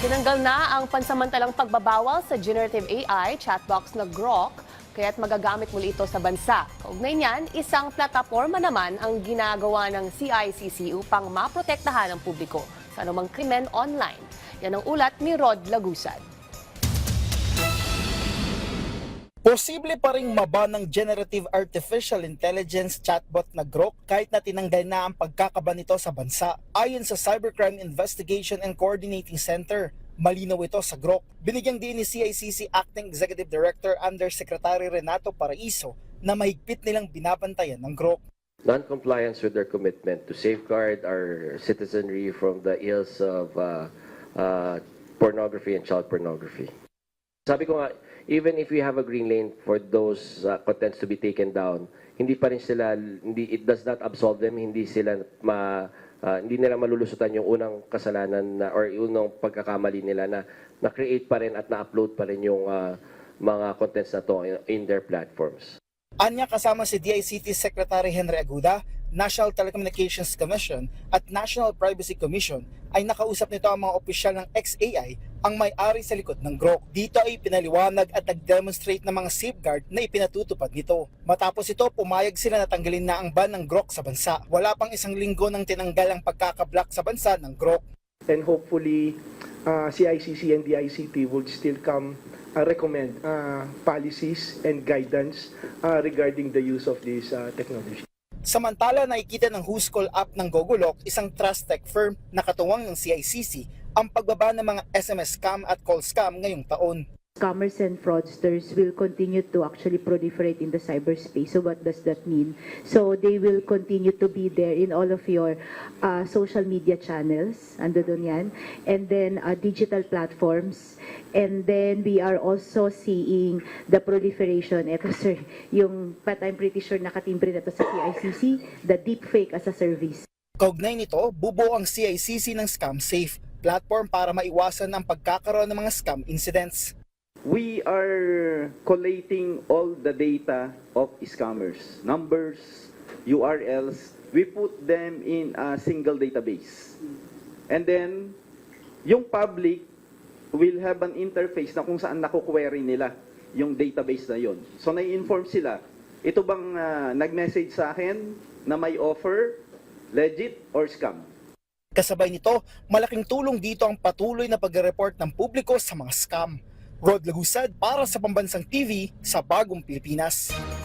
Tinanggal na ang pansamantalang pagbabawal sa generative AI chatbox na Grok, kaya't magagamit muli ito sa bansa. Kaugnay niyan, isang plataporma naman ang ginagawa ng CICC upang maprotektahan ang publiko sa anumang krimen online. Yan ang ulat ni Rod Lagusad. Posible pa ring maba ng generative artificial intelligence chatbot na Grok kahit na tinanggal na ang pagkakaba nito sa bansa. Ayon sa Cybercrime Investigation and Coordinating Center, malinaw ito sa Grok. Binigyang din ni CICC Acting Executive Director Undersecretary Renato Paraiso na mahigpit nilang binabantayan ng Grok. Non-compliance with their commitment to safeguard our citizenry from the ills of pornography and child pornography. Sabi ko nga, even if we have a green lane for those contents to be taken down, hindi pa rin sila, it does not absolve them, hindi nila malulusutan yung unang kasalanan or unang pagkakamali nila na create pa rin at na-upload pa rin yung mga contents na to in their platforms. Anya kasama si DICT Secretary Henry Aguda, National Telecommunications Commission at National Privacy Commission ay nakausap nito ang mga opisyal ng XAI ang may-ari sa likod ng Grok. Dito ay pinaliwanag at nag-demonstrate ng mga safeguard na ipinatutupad nito. Matapos ito, pumayag sila na tanggalin na ang ban ng Grok sa bansa. Wala pang isang linggo nang tinanggal ang pagkakablock sa bansa ng Grok. And hopefully, CICC and DICT would still recommend policies and guidance regarding the use of this technology. Samantala, nakikita ng Whoscall app ng Gogolok, isang trust tech firm na katuwang ng CICC, ang pagbaba ng mga SMS scam at call scam ngayong taon. Scammers and fraudsters will continue to actually proliferate in the cyberspace. So what does that mean? So they will continue to be there in all of your social media channels, ando doon yan, and then digital platforms. And then we are also seeing the proliferation, eto sir, yung but I'm pretty sure nakatimbre na to sa CICC, the deepfake as a service. Kaugnay nito, bubuo ang CICC ng Scam Safe, platform para maiwasan ang pagkakaroon ng mga scam incidents. We are collating all the data of scammers, numbers, URLs. We put them in a single database. And then, yung public will have an interface na kung saan nakuquery nila yung database na yon. So, nai-inform sila, ito bang nag-message sa akin na may offer, legit or scam? Kasabay nito, malaking tulong dito ang patuloy na pag-report ng publiko sa mga scam. Rod Lagusad para sa Pambansang TV sa Bagong Pilipinas.